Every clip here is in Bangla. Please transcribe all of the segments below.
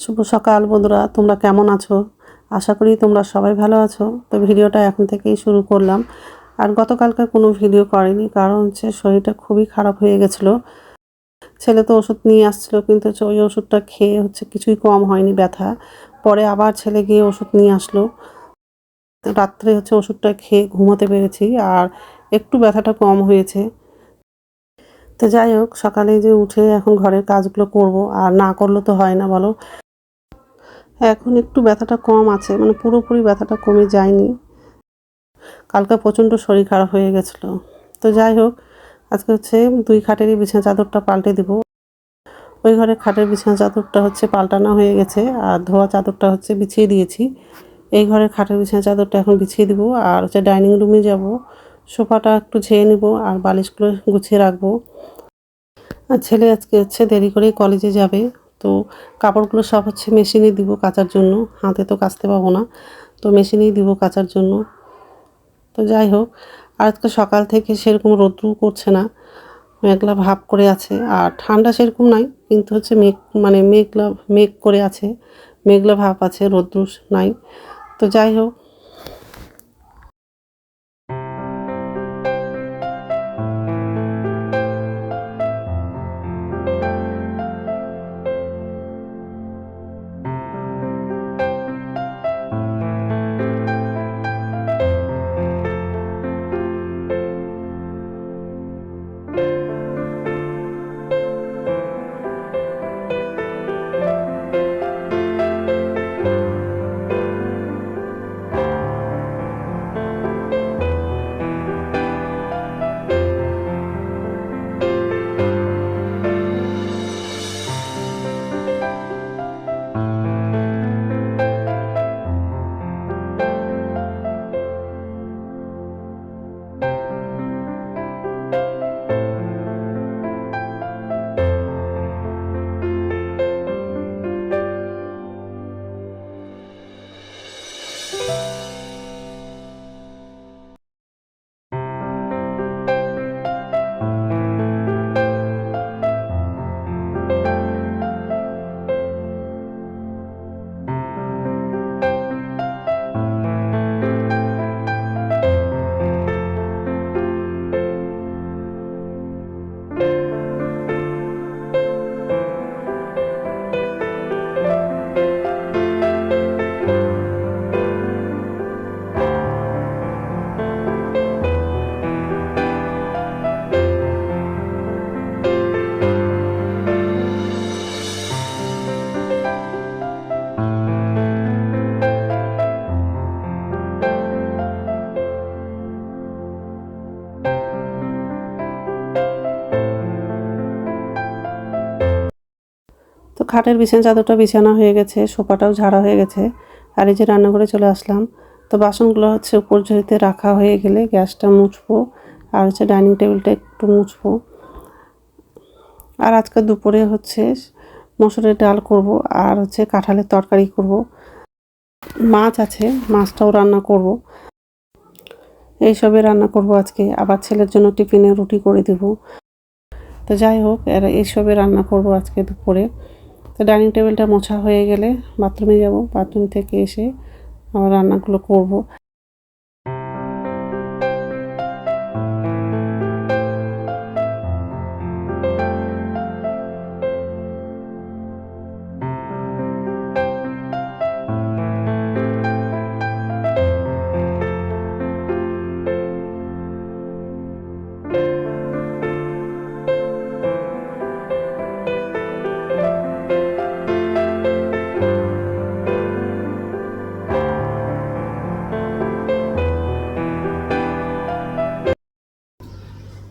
শুভ সকাল বন্ধুরা, তোমরা কেমন আছো? আশা করি তোমরা সবাই ভালো আছো। তো ভিডিওটা এখন থেকেই শুরু করলাম। আর গতকালকে কোনো ভিডিও করিনি, কারণ হচ্ছে শরীরটা খুবই খারাপ হয়ে গেছিলো। ছেলে তো ওষুধ নিয়ে আসছিলো, কিন্তু ওই ওষুধটা খেয়ে কিছুই কম হয়নি ব্যথা। পরে আবার ছেলে গিয়ে ওষুধ নিয়ে আসলো। রাত্রে ওষুধটা খেয়ে ঘুমাতে পেরেছি, আর একটু ব্যথাটা কম হয়েছে। তো যাই হোক, সকালে যে উঠে এখন ঘরের কাজগুলো করব, আর না করলে তো হয় না বলো। এখন একটু ব্যথাটা কম আছে, মানে পুরোপুরি ব্যথাটা কমে যায়নি। কালকে প্রচণ্ড শরীর খারাপ হয়ে গেছিলো। তো যাই হোক, আজকে 2 খাটেরই বিছানা চাদরটা পাল্টে দিব। ওই ঘরের খাটের বিছানা চাদরটা পাল্টানো হয়ে গেছে, আর ধোয়া চাদরটা বিছিয়ে দিয়েছি। এই ঘরের খাটের বিছানা চাদরটা এখন বিছিয়ে দিব, আর ডাইনিং রুমে যাব। সোফাটা একটু ঝেড়ে নিব, আর বালিশগুলো গুছিয়ে রাখবো। আর ছেলে আজকে দেরি করেই কলেজে যাবে। তো কাপড়গুলো সব মেশিনে দিব কাচার জন্য, হাতে তো কাচতে পাবো না, তো মেশিনেই দিব কাচার জন্য। তো যাই হোক, আজকে সকাল থেকে সেরকম রোদ্রু করছে না, মেঘলা ভাব করে আছে। আর ঠান্ডা সেরকম নাই, কিন্তু মেঘ করে আছে, মেঘলা ভাব আছে, রোদ্রু নাই। তো যাই হোক, তো খাটের বিছানা চাদরটা বিছানা হয়ে গেছে, সোফাটাও ঝাড়া হয়ে গেছে। আর এই যে রান্নাঘরে চলে আসলাম। তো বাসনগুলো উপর ঝুড়িতে রাখা হয়ে গেলে গ্যাসটা মুছবো, আর ডাইনিং টেবিলটা একটু মুছবো। আর আজকে দুপুরে মসুরের ডাল করব, আর কাঁঠালের তরকারি করব। মাছ আছে, মাছটাও রান্না করব। এইসবে রান্না করব আজকে। আবার ছেলের জন্য টিফিনে রুটি করে দেব। তো যাই হোক, এইসবে রান্না করব আজকে দুপুরে। তো ডাইনিং টেবিলটা মোছা হয়ে গেলে বাথরুমে যাব, বাথরুম থেকে এসে আবার রান্নাগুলো করব।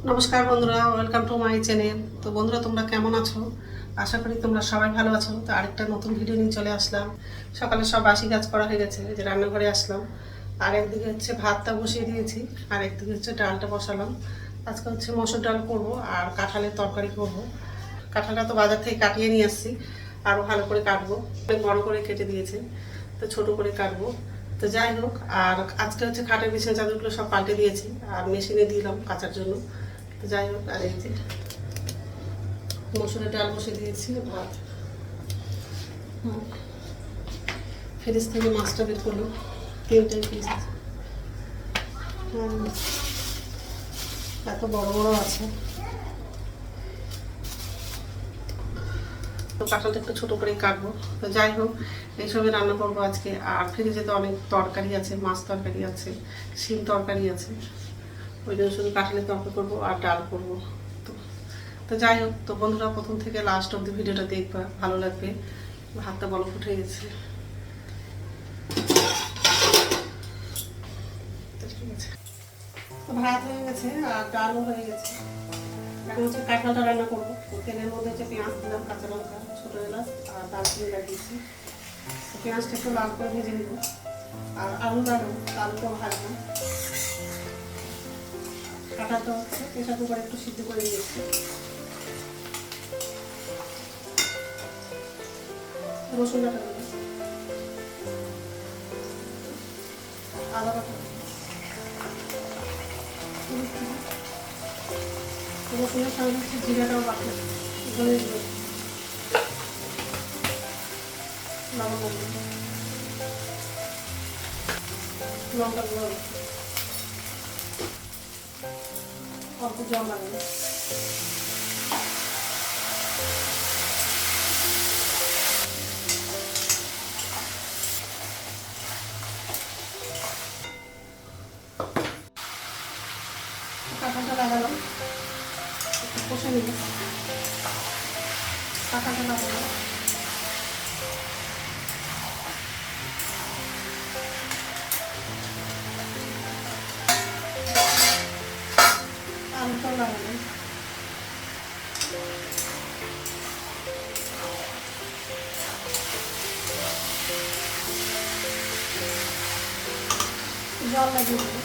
নমস্কার বন্ধুরা, ওয়েলকাম টু মাই চ্যানেল। তো বন্ধুরা, তোমরা কেমন আছো? আশা করি তোমরা সবাই ভালো আছো। তো আরেকটা নতুন ভিডিও নিয়ে চলে আসলাম। সকালে সব বাসি কাজ করা হয়ে গেছে, যে রান্নাঘরে আসলাম। আর একদিকে ভাতটা বসিয়ে দিয়েছি, আর একদিকে ডালটা বসালাম। আজকে মসুর ডাল করব, আর কাঁঠালের তরকারি করব। কাঁঠালটা তো বাজার থেকে কাটিয়ে নিয়ে আসছি, আরও ভালো করে কাটবো। বড় করে কেটে দিয়েছে, তো ছোট করে কাটবো। তো যাই হোক, আর আজকে খাটের বিছানা চাদরগুলো সব পাল্টে দিয়েছি, আর মেশিনে দিলাম কাচার জন্য। তো যাই হোক, আর এই যে মসুরের ডাল বসে দিয়েছি, ভাত। ফ্রিজ থেকে মাছটা বের করলাম, 3টাই পিস আছে। এত বড় বড় আছে। তো কাঁঠালটা একটু ছোটো করেই কাটবো। তো যাই হোক, এইসবই রান্না করবো আজকে। আর ফ্রিজে তো অনেক তরকারি আছে, মাছ তরকারি আছে, শিম তরকারি আছে। ওই জন্য শুধু কাঁঠালের তরকারি করবো আর ডাল করবো। তো যাই হোক, তো বন্ধুরা প্রথম থেকে লাস্ট অব্দি ভিডিওটা দেখবা, ভালো লাগবে। ভাতটা বলক উঠে গেছে। তো ভাত হয়ে গেছে আর ডালও হয়ে গেছে। এখন হচ্ছে কাঁঠালটা রান্না করবো। তেলের মধ্যে হচ্ছে পেঁয়াজ দিলাম, কাঁচা লঙ্কা, ছোটো এলাচ আর দারচিনি লাগিয়েছি। তো পেঁয়াজটা একটু লাল করে ভেজে নিব। আর আলু রাখবো, আলুটাও ভাজবো। কাঁঠালটা হচ্ছে প্রেসার কুকারে একটু সিদ্ধ করে দিয়েছি। রসুন বাটা দেবো, আদা বাটা, রসুনের সঙ্গে হচ্ছে জিরাটাও বাটবো, ধনে দেবো, লবণ দেবো, লঙ্কা গুঁড়ো, অল্প জল লাগবে। কাঁঠালটা লাগালাম, একটু কষে নিব। কাঁঠালটা লাগালাম, আলুটাও লাগালাম। জল লাগিয়ে দেবো।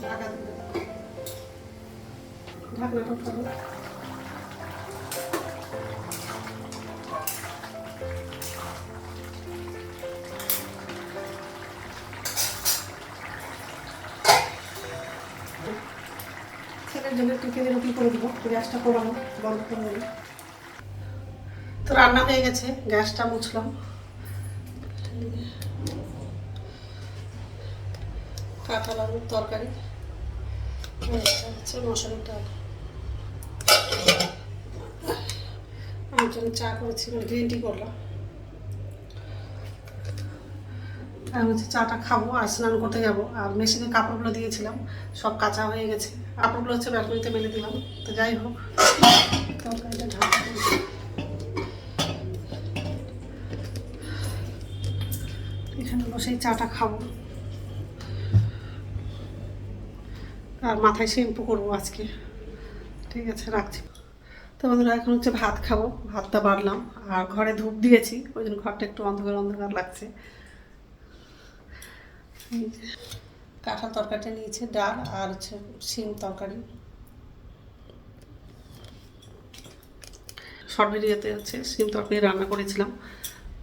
ঢাকা দিয়ে দেবো, ঢাকনাটা উঠাবো। ছেলের জন্য টিফিনে রুটি করে দিব, গ্যাসটা কমানো, বন্ধ করে দেবো। তো রান্না হয়ে গেছে, গ্যাসটা মুছলাম। কাঁঠাল আলুর তরকারি, হচ্ছে মশারির ডাল। আমার জন্য চা করেছি, মানে গ্রিন টি করলাম। আর হচ্ছে চাটা খাবো আর স্নান করতে যাবো। আর মেশিনে কাপড়গুলো দিয়েছিলাম, সব কাঁচা হয়ে গেছে। কাপড়গুলো হচ্ছে ব্যালকনিতে মেলে দিলাম। তো যাই হোক, তরকারিটা ঢাকা এখানে বসেই চাটা খাবো। আর মাথায় শ্যাম্পু করবো আজকে। ঠিক আছে, রাখছি। তো বন্ধুরা এখন হচ্ছে ভাত খাবো, ভাতটা বাড়লাম। আর ঘরে ধূপ দিয়েছি, ওই জন্য ঘরটা একটু অন্ধকার অন্ধকার লাগছে। কাঁঠাল তরকারিটা নিয়েছে, ডাল আর হচ্ছে শিম তরকারি। শর্ট ভিডিওতে হচ্ছে শিম তরকারি রান্না করেছিলাম,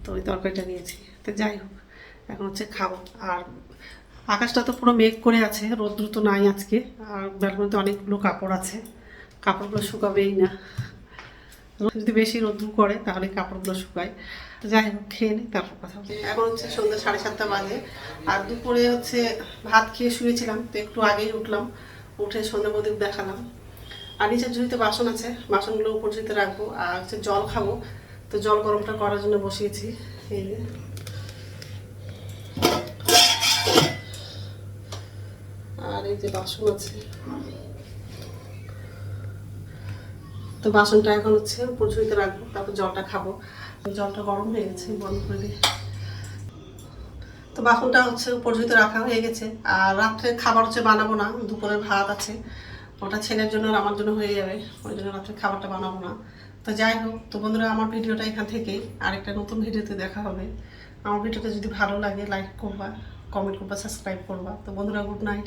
তো ওই তরকারিটা নিয়েছি। তো যাই হোক, এখন হচ্ছে খাবো। আর আকাশটা তো পুরো মেঘ করে আছে, রোদ্র তো নাই আজকে। আর ব্যালকনিতে অনেকগুলো কাপড় আছে, কাপড়গুলো শুকাবেই না। যদি বেশি রোদ্র করে তাহলে কাপড়গুলো শুকায়। যাই হোক, খেয়ে নিই, তারপর কথা বলি। এখন হচ্ছে সন্ধ্যা 7:30 বাজে। আর দুপুরে হচ্ছে ভাত খেয়ে শুয়েছিলাম, তো একটু আগেই উঠলাম, উঠে সন্ধ্যা প্রদীপ দেখালাম। আর নিচের ঝুড়িতে বাসন আছে, বাসনগুলো উপর ঝুড়িতে রাখবো। আর হচ্ছে জল খাবো, তো জল গরমটা করার জন্য বসিয়েছি। এই যে আর এই যে বাসন আছে, তো বাসনটা এখন হচ্ছে উপর ঝুড়িতে রাখবো, তারপর জলটা খাবো। জলটা গরম হয়ে গেছে, বন্ধ করে দিই। তো বাসনটা হচ্ছে উপর ঝুড়িতে রাখা হয়ে গেছে। আর রাত্রে খাবার হচ্ছে বানাবো না, দুপুরের ভাত আছে, ওটা ছেলের জন্য আর আমার জন্য হয়ে যাবে। ওই জন্য রাত্রে খাবারটা বানাবো না। তো যাই হোক, তো বন্ধুরা আমার ভিডিওটা এখান থেকেই, আরেকটা নতুন ভিডিওতে দেখা হবে। আমার ভিডিওটা যদি ভালো লাগে লাইক করবা, কমেন্ট করবা, সাবস্ক্রাইব করবা। তো বন্ধুরা, গুড নাইট।